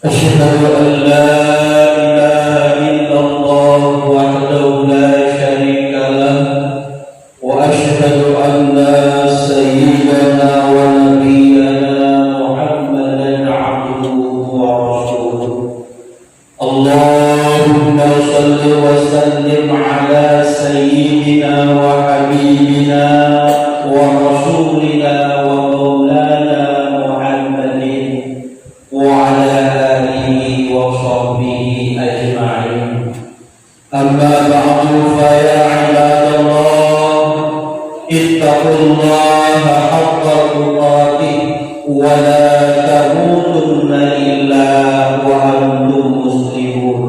أشهد أن لا إله إلا الله وحده لا شريك له وأشهد أن سيدنا ونبينا محمدا عبده ورسوله اللهم صل وسلم على سيدنا وحبيبنا ورسولنا ومولانا محمد وعلى آله وصحبه أجمعين أما بعد فيا عباد الله اتقوا الله حق تقاته ولا تموتن إلا وأنتم مسلمون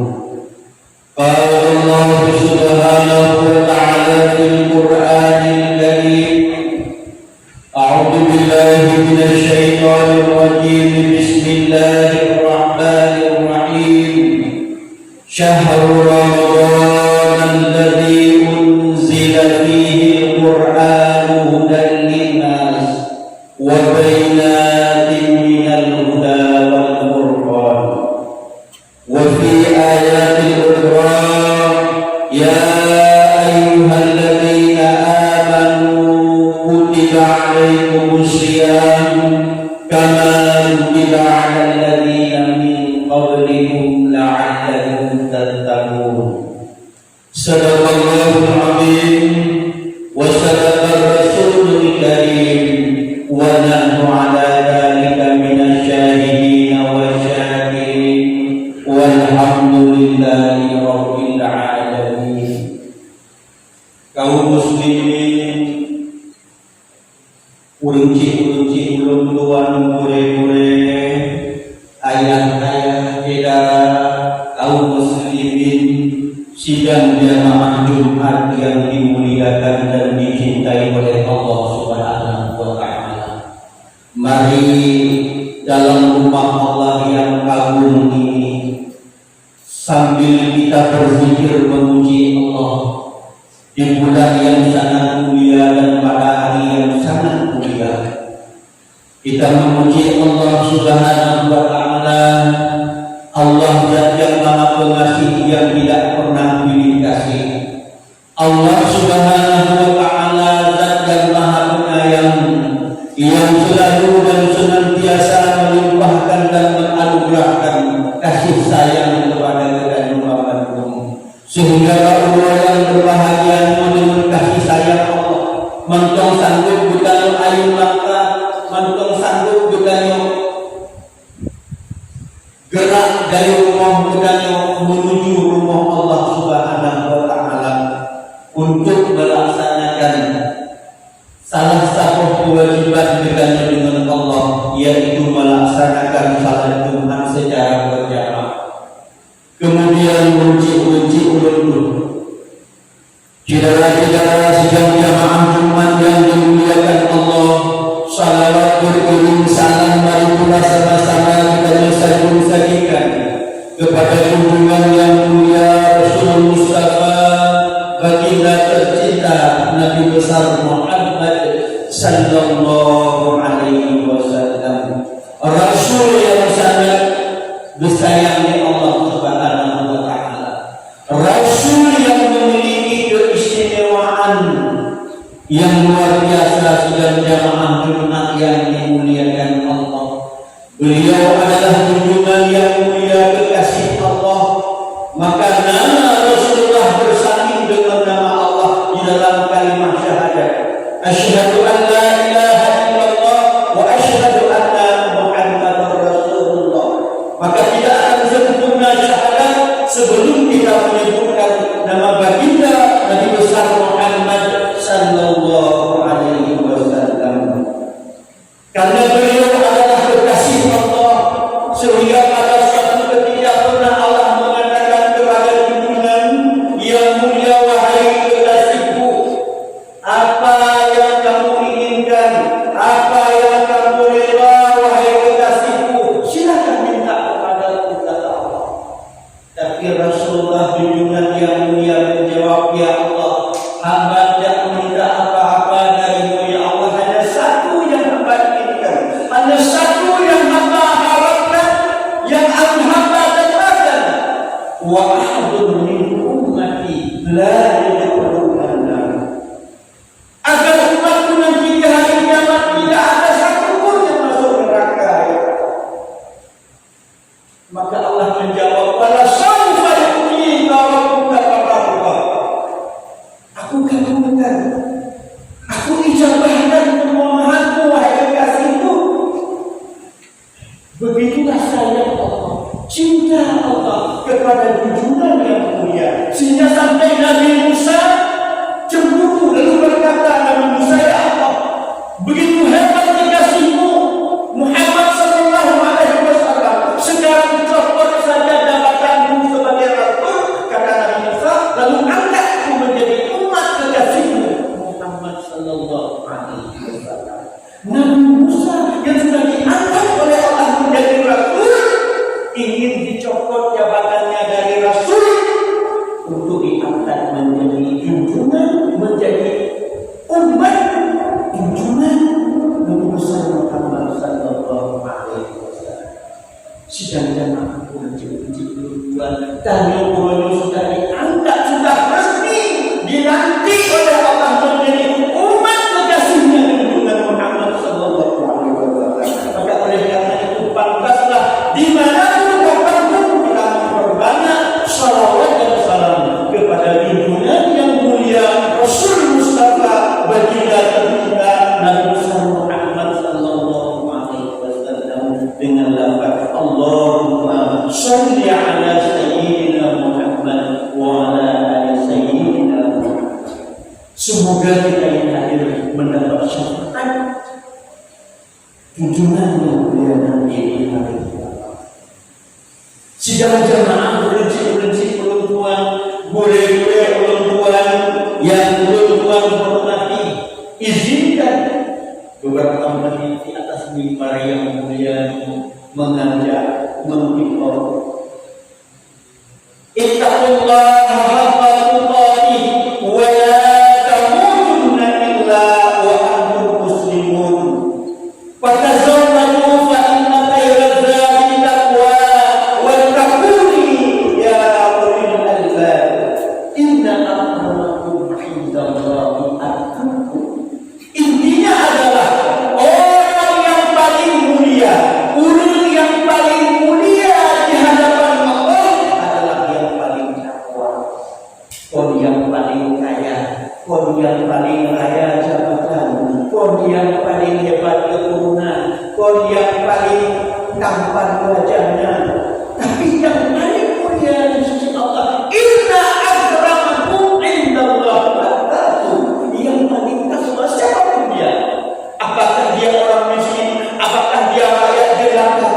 قال الله سبحانه وتعالى في القرآن الكريم أعوذ بالله من الشيطان الرجيم بسم الله الرحمن الرحيم شهر رمضان الذي أنزل فيه القرآن هدى للناس وبينات من الهدى والفرقان وفي آيات أخرى يا أيها الذين آمنوا كتب عليكم الصيام كما كتب على الذين من قبلكم لعلكم تتقون صدق الله العظيم وصدق الرسول الكريم ونحن على ذلك من الشاهدين والشاكرين والحمد لله رب العالمين. Kaum muslimin urunci ulun tuan mure-mure ayah-ayah kita kaum muslimin sidang jamaah Jumat yang dimuliakan dan dicintai oleh Allah Subhanahu wa taala. Mari dalam rumah Allah yang agung ini sambil kita berzikir memuji Allah di bulan yang sangat mulia dan pada hari yang sangat mulia kita memuji Allah Subhanahu wa taala. Allah Zat yang Maha Pengasih yang tidak pernah pilih kasih. Allah Subhanahu wa taala Zat yang Maha Penyayang yang selalu dan senantiasa melimpahkan dan menganugerahkan kasih sayang kepada kita umatnya, sehingga Allah yang berbahagia menurut kasih sayang Allah mentong sanggup bukan ayu mata mentong sanggup bukan gerak dari rumah bukan menuju rumah Allah Subhanahu wa taala untuk melaksanakan salah satu kewajiban kita dengan Allah, yaitu melaksanakan salat Jumat secara berjamaah. Kemudian uji ulun saudara-saudara sidang jamaah Jumat yang dimuliakan Allah, salawat beriring salam mari pula sama-sama kita sajikan kepada junjungan yang mulia Rasul Mustafa baginda tercinta Nabi besar Muhammad sallallahu alaihi wasallam, Rasul yang sangat disayangi Allah Subhanahu wa taala, Rasul yang memiliki keistimewaan yang luar biasa sidang jamaah Jumat yang dimuliakan Allah. Beliau adalah junjungan yang mulia kekasih Allah, maka nama Rasulullah bersanding dengan nama Allah di dalam kalimat syahadat. Asyhadu an la ilaha illallah wa asyhadu anna Muhammadar Rasulullah. Maka tidak akan sempurna syahadat sebelum kita menyebutkan nama baginda Nabi besar Muhammad sallallahu alaihi wasallam. Karena beliau adalah kekasih Allah, sehingga pada suatu ketika pernah Allah mengatakan kepada junjungan yang mulia, wahai kekasihku, apa yang kamu inginkan, apa yang kamu rela, wahai kekasihku, silakan minta kepadaku, kata Allah. Tapi Rasulullah junjungan yang mulia menjawab, ya Allah, hamba tidak meminta apa-apa darimu, ya Allah, hanya satu yang hamba inginkan, hanya satu yang hamba harapkan, Begitulah sayang Allah, cinta Allah kepada junjungan yang mulia, sehingga sampai Nabi Musa cemburu lalu berkata, Nabi Musa, ya Allah, begitu hebat kekasihmu Muhammad sallallahu alaihi wasallam, sekarang copot saja jabatanmu sebagai rasul, kata Nabi Musa, lalu angkatku menjadi umat kekasihmu Muhammad sallallahu alaihi wasallam. Nabi Musa yang sudah diangkat oleh Allah menjadi rasul ingin dicopot jabatannya dari rasul untuk diangkat menjadi junjungan, menjadi umat junjungan Nabi besar Muhammad sallallahu alaihi wasallam. Sidang jamaah puji Tuhan, tamu sudah diangkat, sudah resmi dilantik oleh Allah menjadi umat kekasihnya junjungan Muhammad sallallahu alaihi wasallam. Maka oleh karena itu pantaslah dimanapun kapanpun kita memperbanyak salawat dan salam kepada junjungan yang mulia Rasul Mustafa baginda tercinta Nabi besar Muhammad sallallahu alaihi wasallam dengan lafaz Allahumma shalli ala sayyidina Muhammad wa ala ali sayyidina Muhammad. Semoga kita yang hadir mendapat syafaat junjungan yang mulia nanti di hari kiamat. Sidang jamaah prinsip-prinsip ulun tuan, boleh-boleh ulun tuan yang ulun tuan hormati, izinkan beberapa menit di atas mimbar yang mulia mengajak, menghimbau. Ittaqullaha haqqa tuqatih wa la tamutunna illa wa antum muslimun. Fatazawwadu fa inna khairaz zadi taqwa wattaquni ya ulil albab. Inna akramakum 'indallahi atqakum. Intinya adalah orang yang paling mulia, ulul yang paling mulia di hadapan Allah adalah yang paling takwa. Kon yang paling kaya, kon yang paling raya jabatan, kon yang paling hebat keturunan, kon yang paling tampan wajahnya. Tapi yang paling mulia di sisi Allah, inna akramakum indallahi atqakum. Yang paling takwa siapa dia? Apakah dia orang miskin? Apakah dia rakyat jelata?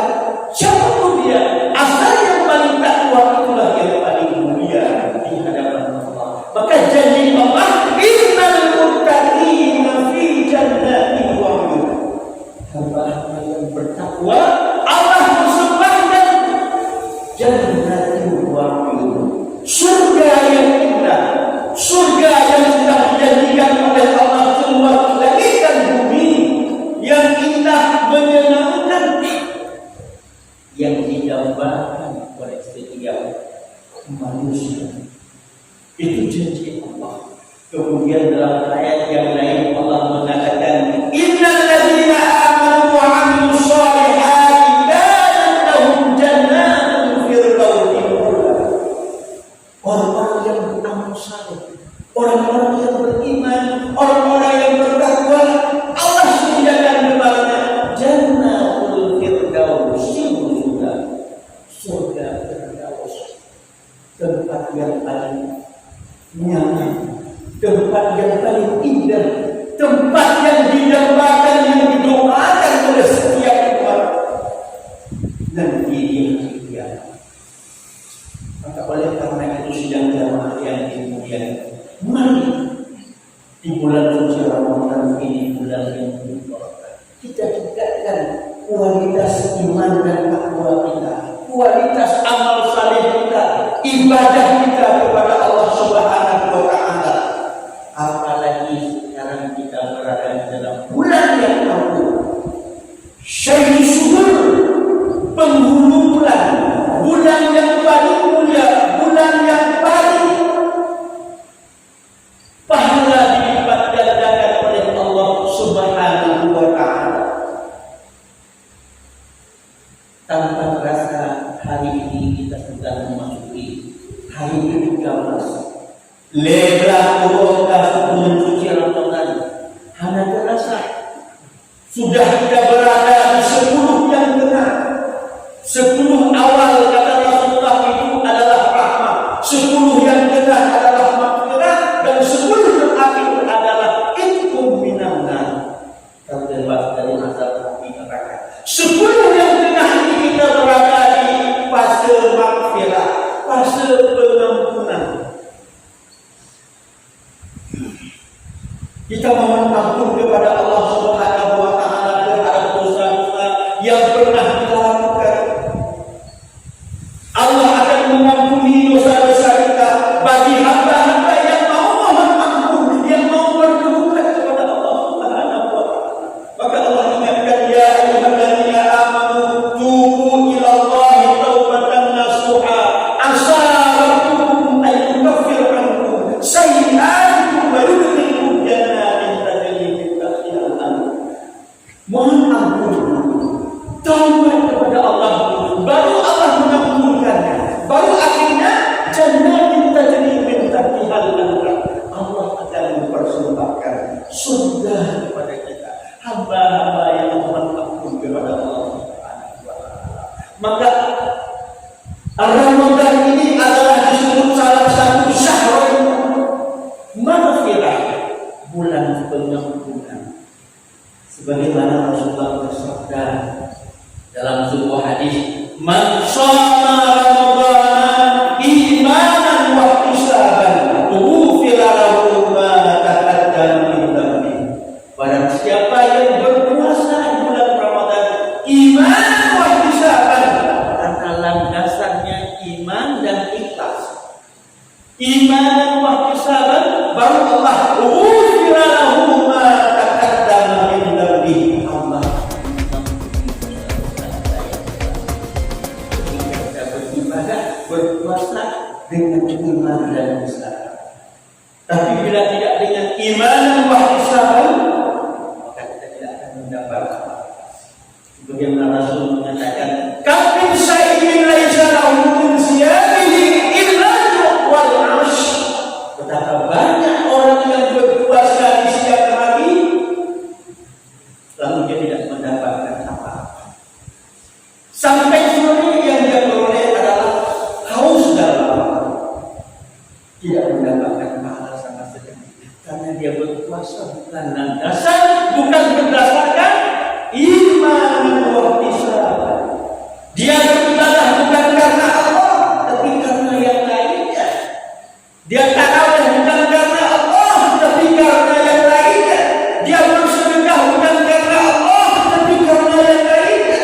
Siapapun dia, asal yang paling takwa itulah yang paling mulia di hadapan Allah. Maka janji Allah, innal muttaqina fi jannatin wa 'uyun. Hamba-hamba yang bertakwa, Allah persembahkan jannatin wa 'uyun, surga yang indah, surga yang sudah dijanjikan oleh Allah semua langit dan bumi, yang indah menyenangkan, yang didambakan oleh setiap manusia. Itu janji Allah. Kemudian dalam ayat yang lain Allah mengatakan, innal ladzina amanu wa 'amilus shalihati kanat lahum jannatul firdausi nuzula. Orang-orang yang beramal saleh, orang-orang yang beriman, orang-orang yang bertakwa, Allah sediakan kepadanya jannatul firdausi nuzula. Surga Firdaus, tempat yang paling nyaman, tempat yang paling indah, tempat yang didambakan, yang didoakan oleh setiap umat nanti di hari kiamat. Maka oleh karena itu sidang jamaah yang dimuliakan, mari di bulan suci Ramadan ini, bulan yang berbahagia, kita tingkatkan kualitas iman dan takwa kita, kualitas amal saleh kita, ibadah kita kepada Allah Subhanahu wa taala. Apalagi sekarang kita berada di dalam bulan yang agung, Syaikhul Suhur, penghulu bulan, bulan yang paling mulia, bulan yang paling pahala dilipat gandakan oleh Allah Subhanahu wa taala. Tanpa terasa hari ini kita sudah memasuki hari ke-13. Lelah urungkah bulan suci Ramadan. Hanya terasa sudah kita berada di 10 yang benar. 10 awal kata Rasulullah itu adalah rahmat, 10 yang tengah adalah maghfirah, dan 10 yang akhir adalah itqum minan nar, terbebas dari azab api neraka. 10 yang tengah ini kita berada di fase maghfirah, fase pengampunan. Kita mohon ampun kepada Allah Subhanahu wa taala terhadap dosa-dosa yang pernah kita lakukan. Allah akan mengampuni dosa-dosa kita bagi hamba-hamba yang mau mohon ampun, yang mau bertobat kepada Allah Subhanahu wa taala. Maka Allah ingatkan, ya ayyuhalladzina amanu tubu ila Allahi taubatan nasuha asa rabbukum an yukaffir ankum sayyi'atikum wa yudkhilukum jannatin tajri min tahtiha al-anhar. Mohon ampun, taubat kepada Allah, baru Allah mengampunkannya, baru akhirnya jannatin tajri min tahtiha al-anhar. Allah akan mempersembahkan surga kepada kita, hamba-hamba yang mohon ampun kepada Allah Subhanahu wa taala. Maka Ramadan ini adalah disebut salah satu syahrul maghfirah, bulan pengampunan. Sebagaimana Rasulullah bersabda dalam sebuah hadis, "Man shoma Ramadan imanan wa ihtisaban, ghufira lahu ma taqaddama min dhanbi." Barang siapa yang berpuasa bulan Ramadan iman wa ihtisaban, karena landasannya iman dan ikhlas. Iman wa ihtisaban, baru Allah ghufira lahu ma taqaddama min dhanbi. Allah berpuasa dengan iman dan usaha. Tapi bila tidak dengan iman dan usaha, maka kita tidak akan mendapat apa-apa. Sebagaimana Rasul mengatakan, "Kafir syai'in laisa lahu min siyamihi illa wal 'ash." Betapa banyak orang yang berpuasa di siang hari, lalu dia tidak mendapatkan apa-apa. Sampai sore yang dia peroleh adalah haus dan lapar, tidak mendapatkan pahala sama sekali, karena dia berpuasa bukan landasan, bukan berdasarkan iman wa ihtisaban. Dia beribadah bukan karena Allah, tapi karena yang lainnya. Dia tarawih bukan karena Allah, tapi karena yang lainnya. Dia bersedekah bukan karena Allah, tapi karena yang lainnya.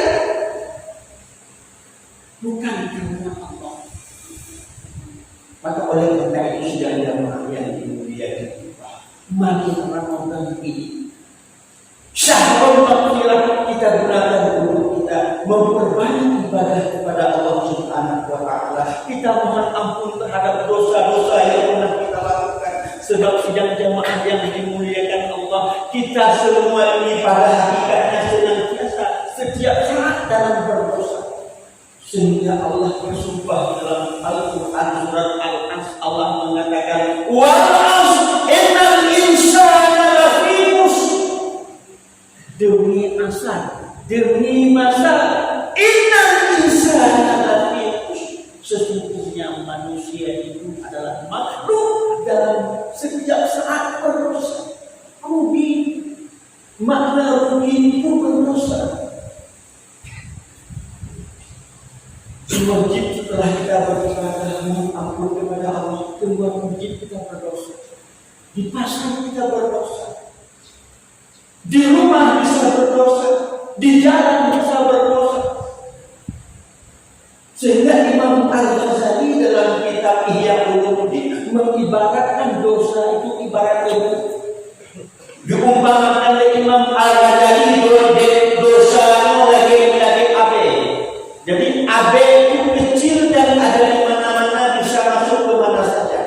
Bukan karena Allah. Maka oleh karena itu sudah jamaah yang dimuliakan Allah, mari Ramadan ini syahrul maghfirah kita gunakan untuk kita memperbanyak ibadah kepada Allah Subhanahu wa taala. Kita mohon ampun terhadap dosa-dosa yang pernah kita lakukan. Sebab sidang jamaah yang dimuliakan Allah, kita semua ini pada hakikatnya senantiasa setiap saat dalam berdosa. Sehingga Allah bersumpah dalam Al-Quran surat Al-As, Allah mengatakan, "Wal 'asr innal insana lafi khusr." Demi asar, demi masa, innal insana lafi khusr. Sesungguhnya manusia itu adalah makhluk dalam setiap saat berdosa. Rugi, makna rugi itu berdosa. Wajib setelah kita beribadah mohon ampun kepada Allah, keluar masjid kita berdosa, di pasar kita berdosa, di rumah bisa berdosa, di jalan bisa berdosa. Sehingga Imam Al-Ghazali dalam kitab Ihya Ulumuddin mengibaratkan dosa itu ibarat debu. Diumpamakan oleh Imam Al-Ghazali dosa lagi abe. Jadi abe itu kecil dan ada di mana-mana, bisa masuk ke mana saja.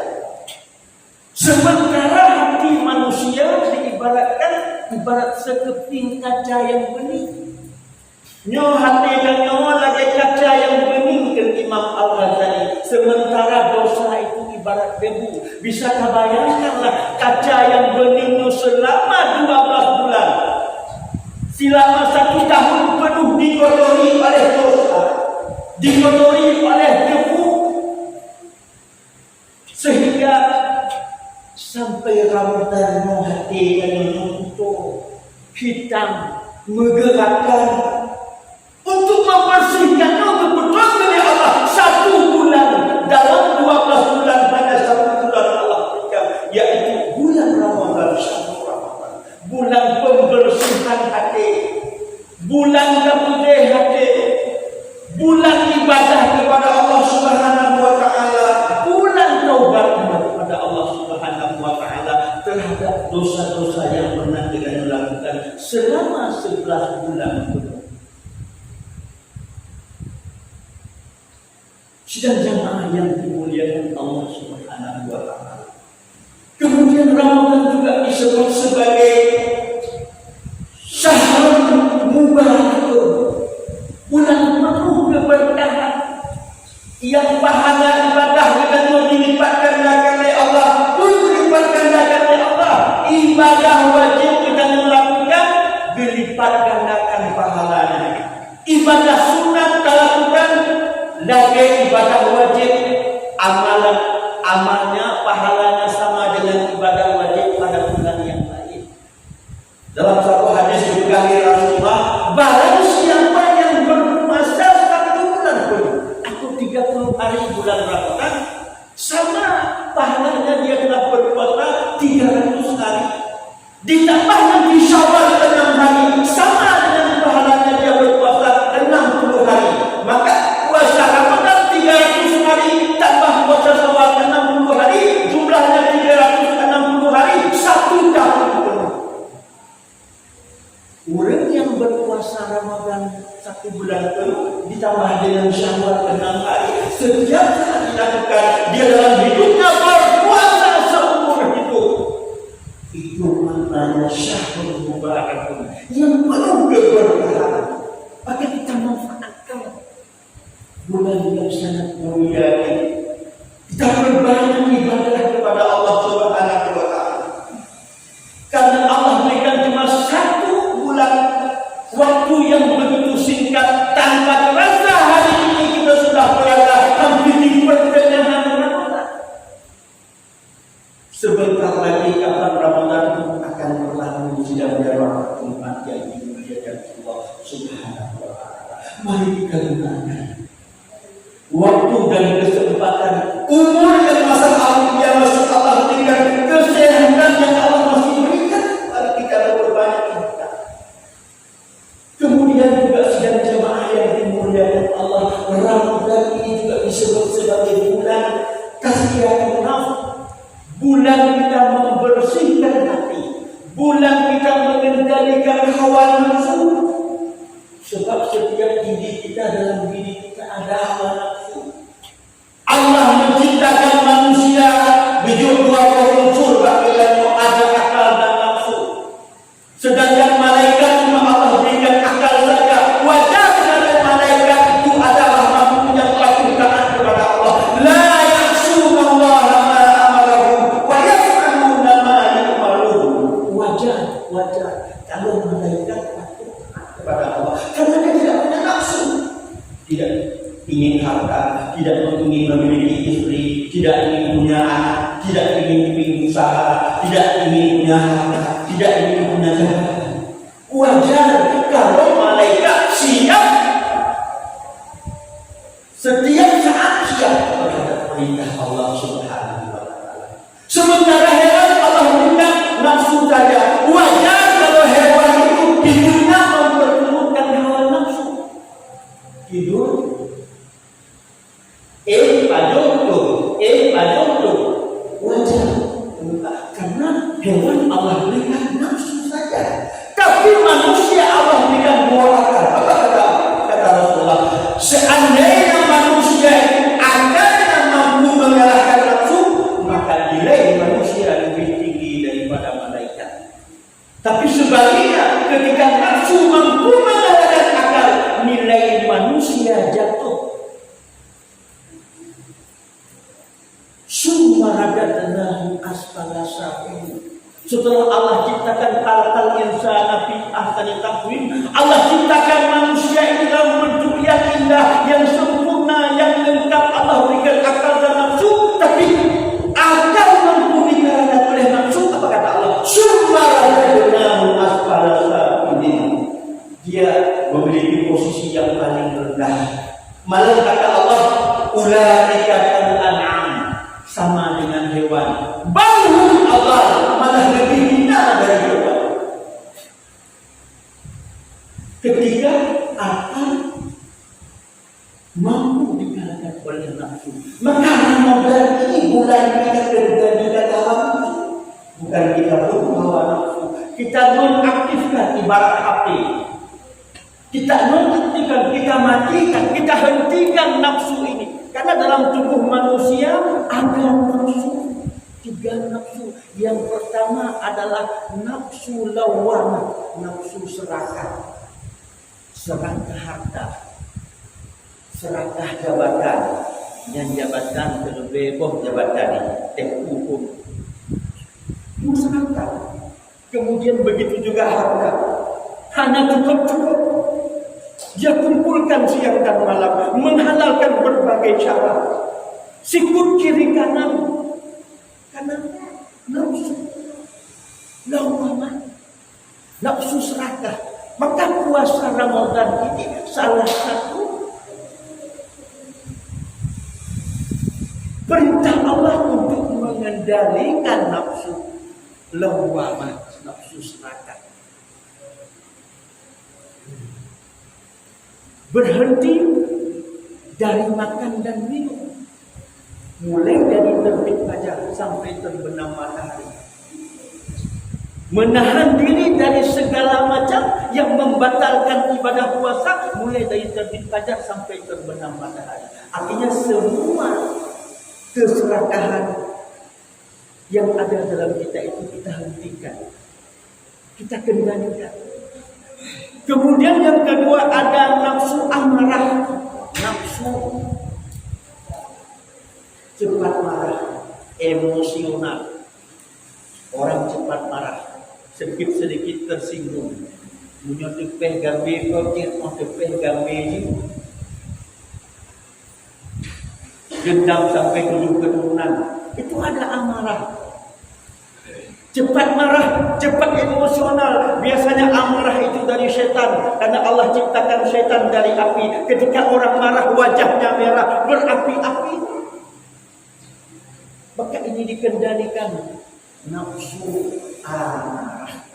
Sementara hati manusia diibaratkan ibarat sekeping kaca yang bening. Nyo hati dan nyo lagi kaca yang bening ke Imam Al-Ghazali. Sementara dosa itu ibarat debu. Bisa bayangkanlah kaca yang bening itu selama 12 bulan. Selama 1 tahun penuh dikotori oleh dosa. dikotori oleh debu, sehingga sampai rambutnya hati yang menyentuh hitam menggerakkan untuk membersihkan kebutuhan dari Allah 1 bulan dalam 12 bulan pada 1 bulan Allah berikan, yaitu bulan Ramadan, bulan pembersihan hati, bulan keputih hati, bulan ibadah kepada Allah Subhanahu wa taala, bulan taubat kepada Allah Subhanahu wa taala terhadap dosa-dosa yang pernah kita lakukan selama 11 bulan penuh. Sidang jamaah yang dimuliakan Allah Subhanahu wa taala. Kemudian Ramadan juga disebut sebagai syahrul mubarak, bulan penuh keberkahan, yang pahala ibadah dengan dilipat gandakan oleh Allah, dilipat gandakan oleh Allah. Ibadah wajib kita melakukan, dilipat gandakan pahalanya. Ibadah sunat kita lakukan, lagi ibadah wajib, amalnya pahalanya sama dengan ibadah wajib pada bulan yang lain. Dalam satu hadis juga Rasulullah, barang siapa yang berpuasa 1 bulan penuh, aku 30 hari bulan Ramadan, sama pahalanya dia telah berpuasa 300 hari. Ditambah lagi Syawal 6 hari, sama dengan pahalanya dia berpuasa 60 hari. Maka puasa Ramadan 300 hari tambah puasa Syawal 60 hari, jumlahnya 360 hari, 1 tahun penuh. Orang yang berpuasa Ramadan 1 bulan penuh ditambah dengan Syawal 6 hari, setiap saat dilakukan, dia dalam hidupnya berpuasa seumur hidup. Itu maknanya syahrul mubarak yang penuh keberkahan. Maka kita manfaatkan bulan yang sangat mulia ini. Kita berbanyak ibadah kepada Allah Subhanahu wa taala. Karena Allah berikan cuma 1 bulan waktu yang begitu singkat, tanpa terasa hari ini kita sudah berada hampir di pertengahan Ramadan. Sebentar lagi kapan Ramadan akan berlalu, sidang jamaah umat yang dimuliakan Allah Subhanahu wa taala. Mari kita gunakan waktu dan kesempatan, umur yang masih Allah berikan, kesehatan yang Allah masih berikan, mari kita berbanyak ibadah. Kemudian juga sidang jamaah yang dimuliakan Allah, Ramadan ini juga disebut sebagai bulan tasfiyatun nafs, bulan kita membersihkan hati, bulan kita mengendalikan hawa nafsu. Sebab setiap diri kita, dalam diri kita ada hawa nafsu. Allah menciptakan manusia bijur 2 unsur, bagian ada akal dan nafsu. Sedangkan malaikat cuma Allah berikan akal saja. Wajar dari malaikat itu adalah makhluk yang patuh taat kepada Allah. La ya'sunallaha ma amarahum wa yaf'aluna ma yu'marun. Wajar kalau malaikat patuh kepada Allah, karena dia tidak punya nafsu, tidak ingin harta, tidak ingin memiliki istri, tidak ingin punya anak, tidak ingin bikin usaha, tidak ingin punya harta, tidak ingin punya jabatan. Wajar kalau malaikat siap setiap saat, siap terhadap perintah Allah Subhanahu wa taala. Sementara hewan Allah berikan nafsu saja. Wajar kalau hewan itu tidurnya mempertemukan hawa nafsu. Tidur pajong, wajar. Karena hewan Allah berikan nafsu saja. Tapi manusia Allah berikan 2 akal. Apa kata Rasulullah? Seandainya manusia akalnya mampu mengalahkan nafsu, maka nilai manusia lebih tinggi daripada malaikat. Tapi sebaliknya, ketika nafsu mampu mengalahkan akal, nilai manusia jatuh. Sumaradatnahu asfala safilin. Setelah Allah ciptakan khalaqal insana fi ahsani taqwim, Allah ciptakan manusia ini dalam bentuk yang indah, yang sempurna. rendah. Malah kata Allah, ulaika kal an'am, sama dengan hewan. Bahum Allah malah lebih hina dari hewan. Ketiga, akan mampu dikalahkan oleh nafsu. Maka Ramadan ini bulan kita terjadi dalam bukan kita berbawa nafsu. Kita nonaktifkan ibarat HP. Kita nonaktifkan, kita matikan, kita hentikan nafsu ini. Karena dalam tubuh manusia ada nafsu. 3 nafsu. Yang pertama adalah nafsu lawamah, nafsu serakah. Serakah harta, serakah jabatan, yang jabatan terlebih jabatan ini, hukum. Itu serakah. Kemudian begitu juga harta. Hanya cukup. Dia kumpulkan siang dan malam, menghalalkan berbagai cara. Sikut kiri kanan, nafsu lawamah, nafsu serakah. Maka puasa Ramadan ini salah satu perintah Allah untuk mengendalikan nafsu lawamah, nafsu serakah. Berhenti dari makan dan minum, mulai dari terbit fajar sampai terbenam matahari. Menahan diri dari segala macam yang membatalkan ibadah puasa, mulai dari terbit fajar sampai terbenam matahari. Artinya semua keserakahan yang ada dalam kita itu kita hentikan, kita kendalikan. Kemudian yang kedua ada nafsu amarah, nafsu cepat marah, emosional. Orang cepat marah, sedikit tersinggung, punya tepeh gambe kokir, tepeh gambe ini, dendam sampai keturunan. Itu ada amarah. Cepat marah, cepat emosional. Biasanya amarah itu dari setan, karena Allah ciptakan setan dari api. Ketika orang marah, wajahnya merah, berapi-api. Maka ini dikendalikan. Nafsu amarah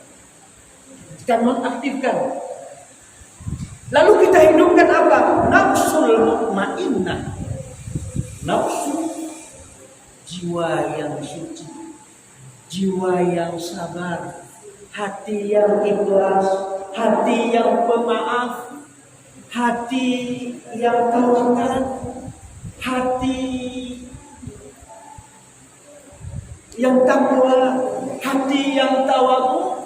kita nonaktifkan. Lalu kita hidupkan apa? Nafsul mutmainnah, nafsu jiwa yang suci, jiwa yang sabar, hati yang ikhlas, hati yang pemaaf, hati yang tawakal, hati yang takwa, hati yang tawadhu,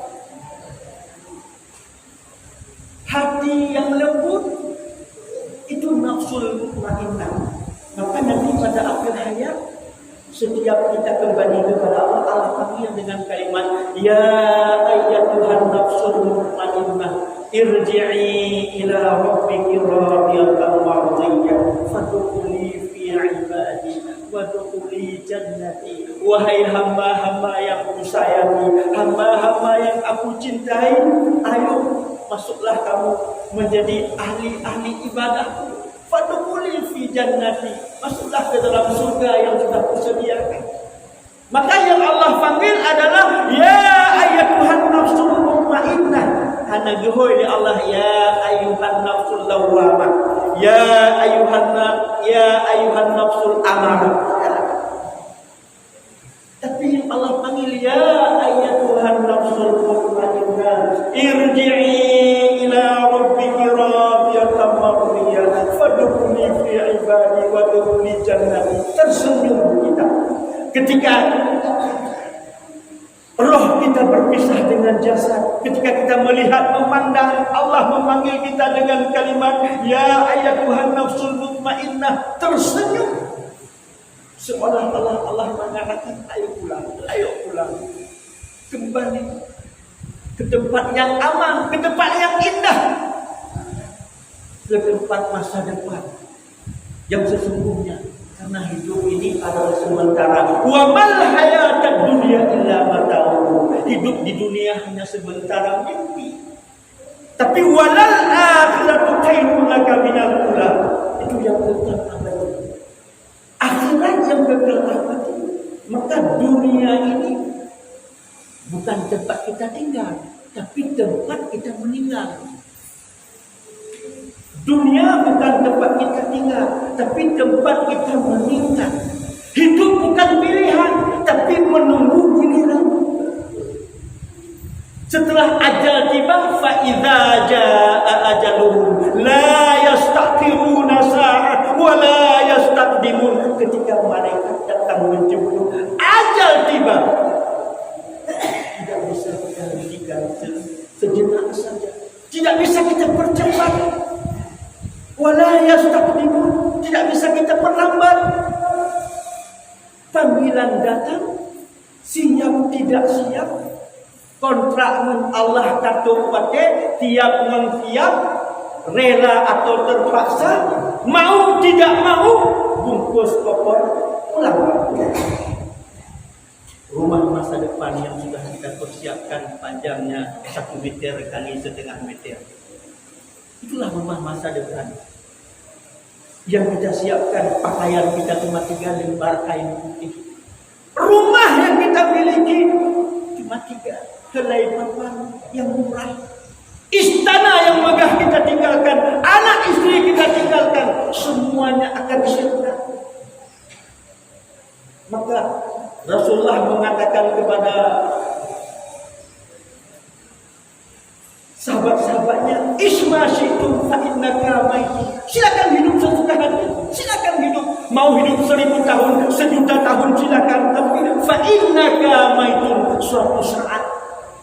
hati yang lembut. Itu nafsul mutmainnah. Maka nanti pada akhir hayat, setiap kita kembali kepada Allah, Allah panggil dengan kalimat, ya ayyatuhan nafsul mutmainnah, irji'i ila rabbiki radiyatan mardiyah, fadkhuli fi ibadi wadkhuli jannati. Wahai hamba-hamba yang aku sayangi, hamba-hamba yang aku cintai, ayo masuklah kamu menjadi ahli-ahli ibadahku. Fadkhuli fi jannati, masuklah ke dalam surga yang sudah kusediakan. Maka yang Allah panggil adalah ya ayyatuhan nafsul mutmainnah. Hana gehoy di Allah, ya ayyuhan nafsul lawwamah, ya ayyuhan nafsul amarah. Tapi yang Allah panggil ya ayyatuhan nafsul mutmainnah, irji'i ila rabbiki radiyatan mardiyah, fadkhuli fi ibadi wadkhuli jannati. Tersenyum kita ketika roh kita berpisah dengan jasad, ketika kita melihat, memandang Allah memanggil kita dengan kalimat ya ayyatuhan nafsul mutmainnah, tersenyum. Seolah-olah Allah mengatakan, ayo pulang, kembali ke tempat yang aman, ke tempat yang indah, ke tempat masa depan yang sesungguhnya. Karena hidup ini adalah sementara. Wa mal hayatad dunya illa mata'u. Hidup di dunia hanya sementara mimpi. Tapi walal akhiratu khairun laka minal ula. Itu yang kekal abadi. Akhirat yang kekal abadi. Maka dunia ini bukan tempat kita tinggal, tapi tempat kita meninggal. Dunia bukan tempat kita tinggal, tapi tempat kita meninggal. Hidup bukan pilihan, tapi menunggu giliran. Setelah ajal tiba, fa idza jaa ajaluhum la yastakhiruna sa'at wa la yastaqdimun. Ketika malaikat datang menjemput, ajal tiba. Tidak bisa kita hentikan sejenak saja. Tidak bisa kita percepat. Wa la yastaqdimun. Tidak bisa kita perlambat. Panggilan datang, siap tidak siap. Kontrak Allah katung pakai tiap mengtiap, rela atau terpaksa, mau tidak mau, bungkus koper pulang. Rumah masa depan yang sudah kita persiapkan panjangnya 1 meter kali setengah meter, itulah rumah masa depan yang kita siapkan. Pakaian kita cuma 3 lembar kain putih. Rumah yang kita miliki cuma 3 helai papan yang murah. Istana yang megah kita tinggalkan, anak istri kita tinggalkan, semuanya akan sirna. Maka Rasulullah mengatakan kepada sahabat-sahabatnya, isma syi'tum fa innaka maitun. Silakan hidup sesuka hati, silakan hidup. Mau hidup 1000 tahun, 1.000.000 tahun, silakan. Tapi fa innaka maitun, suatu saat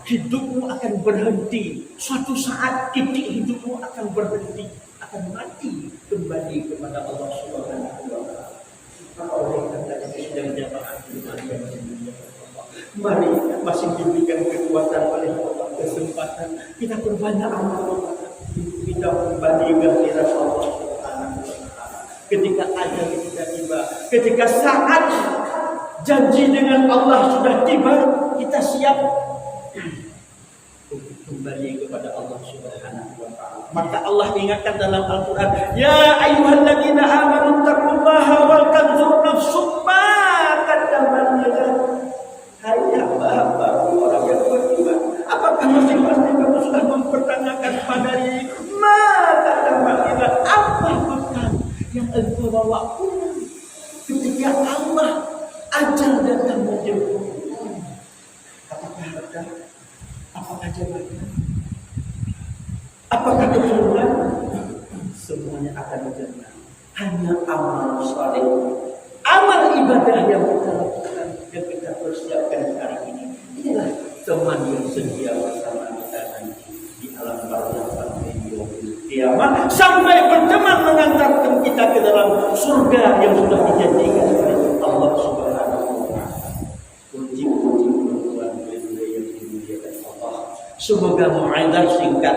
hidupmu akan berhenti. Suatu saat titik hidupmu akan berhenti, akan mati kembali kepada Allah Subhanahu wa taala. Maka oleh karena itu sedang jamaah mari masih diberikan kekuatan oleh Allah, kesempatan kita berbanyak amal, kita kembali ke hadirat Allah Subhanahu wa taala. Ketika ajal kita tiba, ketika saat janji dengan Allah sudah tiba, kita siap kembali kepada Allah Subhanahu wa taala. Maka Allah ingatkan dalam Al-Qur'an, ya ayyuhalladzina amanu taqullaha wal tanzur nafsum ma qaddamat lighad. Hai hamba-hamba orang yang beriman, apakah masing-masing kamu sudah mempertanyakan padanya ma qaddamat lighad, apa bekal yang engkau bawa pulang ketika Allah ajal datang menjemput? Apakah harta? Apakah jabatan? Apakah keturunan? Semuanya akan menjadi hanya amal saleh, amal ibadah yang kita lakukan, yang kita persiapkan hari ini. Inilah teman yang sedia bersama kita nanti di alam barzakh kiamat, sampai berteman mengantarkan kita ke dalam surga yang sudah dijanjikan oleh Allah Subhanahu wa taala. Puji-puji Semoga mu'adzah singkat